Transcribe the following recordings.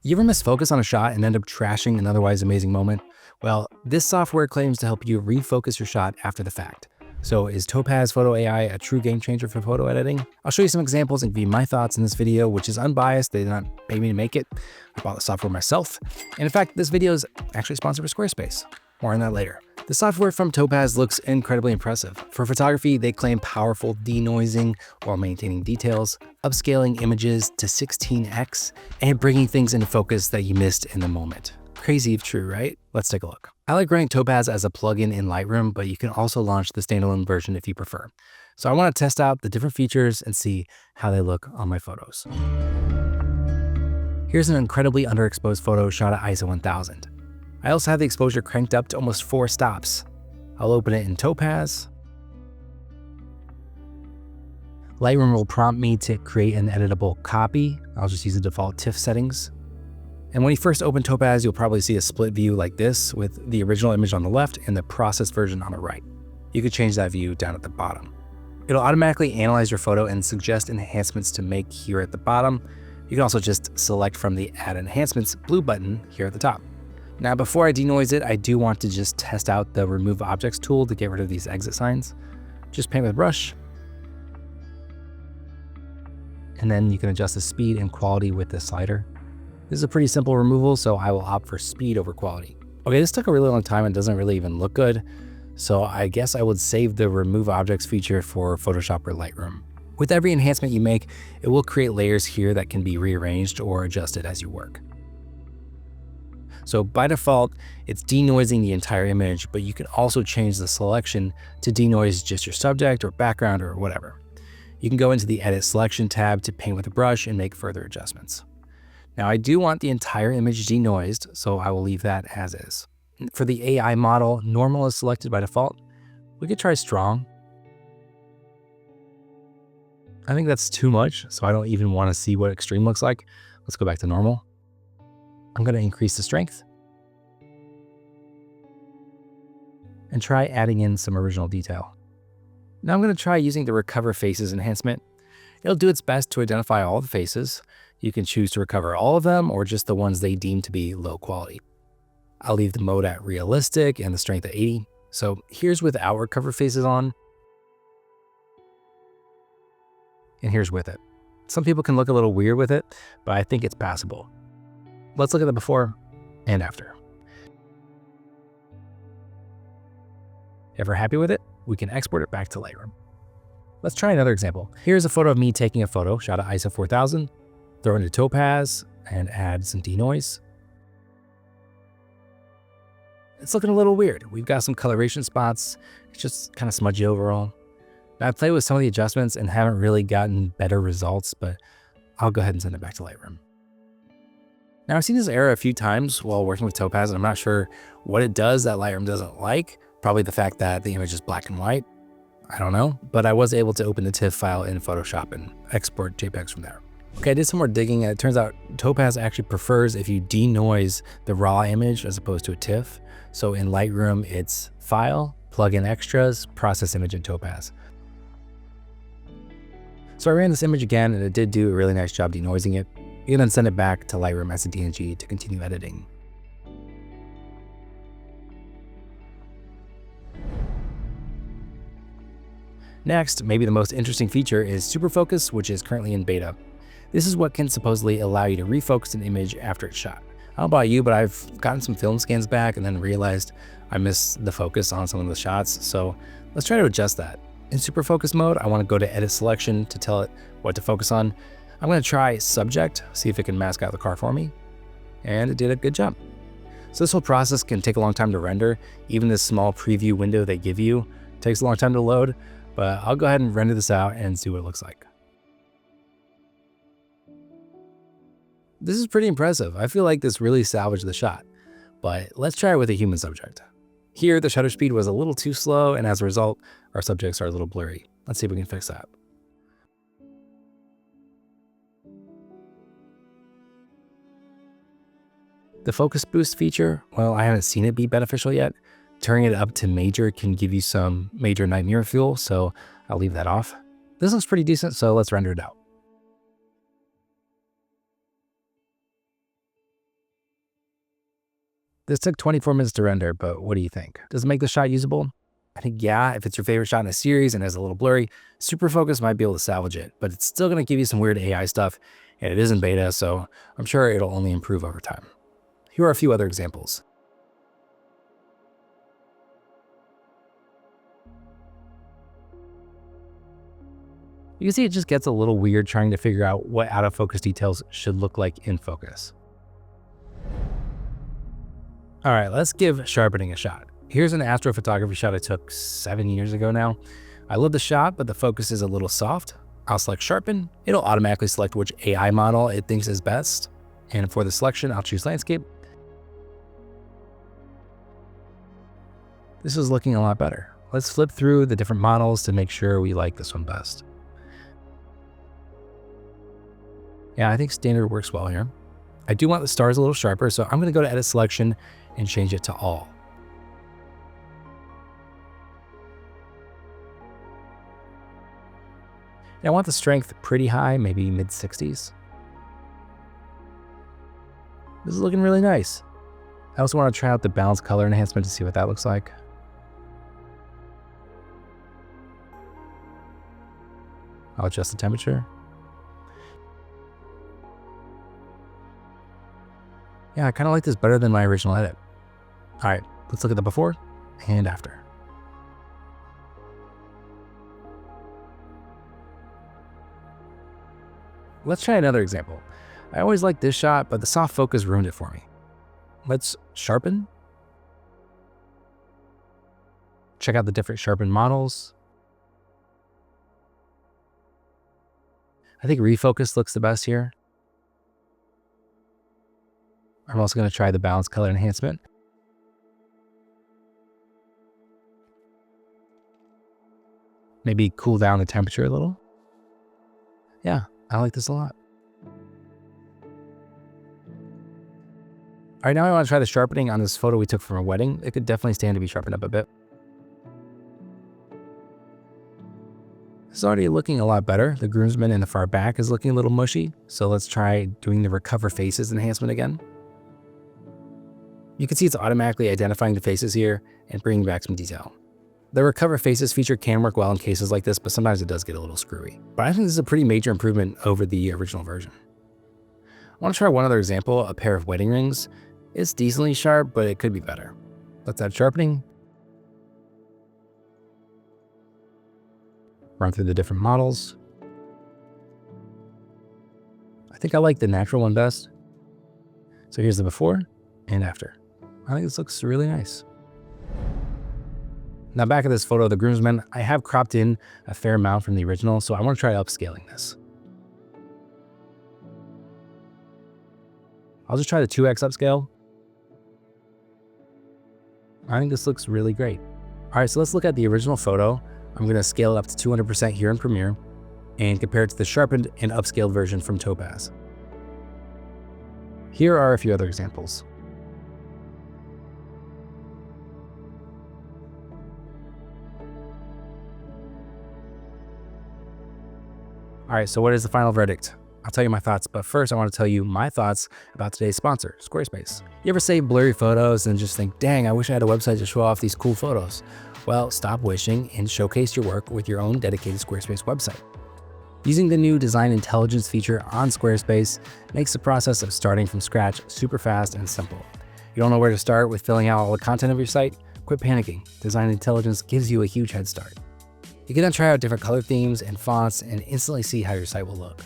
You ever miss focus on a shot and end up trashing an otherwise amazing moment? Well, this software claims to help you refocus your shot after the fact. So is Topaz Photo AI a true game changer for photo editing? I'll show you some examples and give you my thoughts in this video, which is unbiased. They did not pay me to make it. I bought the software myself. And in fact, this video is actually sponsored by Squarespace. More on that later. The software from Topaz looks incredibly impressive. For photography, they claim powerful denoising while maintaining details, upscaling images to 16x, and bringing things into focus that you missed in the moment. Crazy if true, right? Let's take a look. I like running Topaz as a plugin in Lightroom, but you can also launch the standalone version if you prefer. So I want to test out the different features and see how they look on my photos. Here's an incredibly underexposed photo shot at ISO 1000. I also have the exposure cranked up to almost 4 stops. I'll open it in Topaz. Lightroom will prompt me to create an editable copy. I'll just use the default TIFF settings. And when you first open Topaz, you'll probably see a split view like this with the original image on the left and the processed version on the right. You could change that view down at the bottom. It'll automatically analyze your photo and suggest enhancements to make here at the bottom. You can also just select from the Add Enhancements blue button here at the top. Now, before I denoise it, I do want to just test out the Remove Objects tool to get rid of these exit signs. Just paint with a brush. And then you can adjust the speed and quality with the slider. This is a pretty simple removal, so I will opt for speed over quality. Okay, this took a really long time and doesn't really even look good. So I guess I would save the Remove Objects feature for Photoshop or Lightroom. With every enhancement you make, it will create layers here that can be rearranged or adjusted as you work. So by default, it's denoising the entire image, but you can also change the selection to denoise just your subject or background or whatever. You can go into the Edit Selection tab to paint with a brush and make further adjustments. Now I do want the entire image denoised, so I will leave that as is. For the AI model, normal is selected by default. We could try strong. I think that's too much, so I don't even want to see what extreme looks like. Let's go back to normal. I'm going to increase the strength and try adding in some original detail. Now I'm going to try using the Recover Faces enhancement. It'll do its best to identify all the faces. You can choose to recover all of them or just the ones they deem to be low quality. I'll leave the mode at realistic and the strength at 80. So here's without Recover Faces on, and here's with it. Some people can look a little weird with it, but I think it's passable. Let's look at the before and after. If we're happy with it, we can export it back to Lightroom. Let's try another example. Here's a photo of me taking a photo shot at ISO 4000, throw it into Topaz and add some denoise. It's looking a little weird. We've got some coloration spots. It's just kind of smudgy overall. Now, I've played with some of the adjustments and haven't really gotten better results, but I'll go ahead and send it back to Lightroom. Now, I've seen this error a few times while working with Topaz, and I'm not sure what it does that Lightroom doesn't like. Probably the fact that the image is black and white. I don't know, but I was able to open the TIFF file in Photoshop and export JPEGs from there. Okay, I did some more digging, and it turns out Topaz actually prefers if you denoise the raw image as opposed to a TIFF. So in Lightroom, it's File, Plugin Extras, Process Image in Topaz. So I ran this image again, and it did do a really nice job denoising it. You can then send it back to Lightroom as a DNG to continue editing. Next, maybe the most interesting feature is Superfocus, which is currently in beta. This is what can supposedly allow you to refocus an image after it's shot. I don't know about you, but I've gotten some film scans back and then realized I missed the focus on some of the shots. So let's try to adjust that. In Superfocus mode, I want to go to Edit Selection to tell it what to focus on. I'm going to try Subject, see if it can mask out the car for me. And it did a good job. So this whole process can take a long time to render. Even this small preview window they give you takes a long time to load. But I'll go ahead and render this out and see what it looks like. This is pretty impressive. I feel like this really salvaged the shot. But let's try it with a human subject. Here, the shutter speed was a little too slow, and as a result, our subjects are a little blurry. Let's see if we can fix that. The focus boost feature, well, I haven't seen it be beneficial yet. Turning it up to major can give you some major night mirror fuel, so I'll leave that off. This looks pretty decent, so let's render it out. This took 24 minutes to render, but what do you think? Does it make the shot usable? I think yeah, if it's your favorite shot in a series and is a little blurry, Superfocus might be able to salvage it, but it's still going to give you some weird AI stuff, and it is in beta, so I'm sure it'll only improve over time. Here are a few other examples. You can see it just gets a little weird trying to figure out what out of focus details should look like in focus. All right, let's give sharpening a shot. Here's an astrophotography shot I took 7 years ago now. I love the shot, but the focus is a little soft. I'll select sharpen. It'll automatically select which AI model it thinks is best. And for the selection, I'll choose landscape. This is looking a lot better. Let's flip through the different models to make sure we like this one best. Yeah, I think standard works well here. I do want the stars a little sharper, so I'm going to go to edit selection and change it to all. And I want the strength pretty high, maybe mid 60s. This is looking really nice. I also want to try out the balance color enhancement to see what that looks like. I'll adjust the temperature. Yeah, I kind of like this better than my original edit. All right, let's look at the before and after. Let's try another example. I always liked this shot, but the soft focus ruined it for me. Let's sharpen. Check out the different sharpen models. I think refocus looks the best here. I'm also going to try the balance color enhancement. Maybe cool down the temperature a little. Yeah, I like this a lot. All right, now I want to try the sharpening on this photo we took from a wedding. It could definitely stand to be sharpened up a bit. This is already looking a lot better. The groomsman in the far back is looking a little mushy. So let's try doing the recover faces enhancement again. You can see it's automatically identifying the faces here and bringing back some detail. The recover faces feature can work well in cases like this, but sometimes it does get a little screwy. But I think this is a pretty major improvement over the original version. I want to try one other example, a pair of wedding rings. It's decently sharp, but it could be better. Let's add sharpening. Run through the different models. I think I like the natural one best. So here's the before and after. I think this looks really nice. Now back at this photo of the groomsmen, I have cropped in a fair amount from the original, so I want to try upscaling this. I'll just try the 2x upscale. I think this looks really great. All right, so let's look at the original photo. I'm going to scale it up to 200% here in Premiere and compare it to the sharpened and upscaled version from Topaz. Here are a few other examples. All right, so what is the final verdict? I'll tell you my thoughts, but first I want to tell you my thoughts about today's sponsor, Squarespace. You ever save blurry photos and just think, dang, I wish I had a website to show off these cool photos? Well, stop wishing and showcase your work with your own dedicated Squarespace website. Using the new Design Intelligence feature on Squarespace makes the process of starting from scratch super fast and simple. You don't know where to start with filling out all the content of your site? Quit panicking. Design Intelligence gives you a huge head start. You can then try out different color themes and fonts and instantly see how your site will look.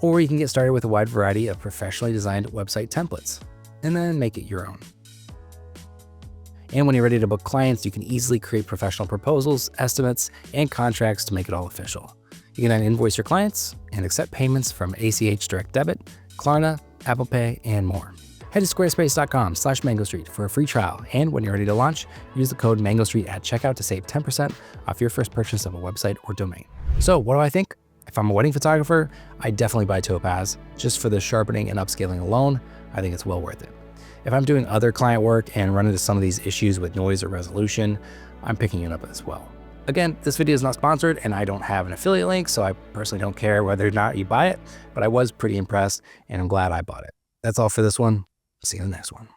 Or you can get started with a wide variety of professionally designed website templates and then make it your own. And when you're ready to book clients, you can easily create professional proposals, estimates, and contracts to make it all official. You can then invoice your clients and accept payments from ACH Direct Debit, Klarna, Apple Pay, and more. Head to squarespace.com/mangostreet for a free trial, and when you're ready to launch, use the code MangoStreet at checkout to save 10% off your first purchase of a website or domain. So what do I think? If I'm a wedding photographer, I definitely buy Topaz. Just for the sharpening and upscaling alone, I think it's well worth it. If I'm doing other client work and run into some of these issues with noise or resolution, I'm picking it up as well. Again, this video is not sponsored and I don't have an affiliate link, so I personally don't care whether or not you buy it, but I was pretty impressed and I'm glad I bought it. That's all for this one. See you in the next one.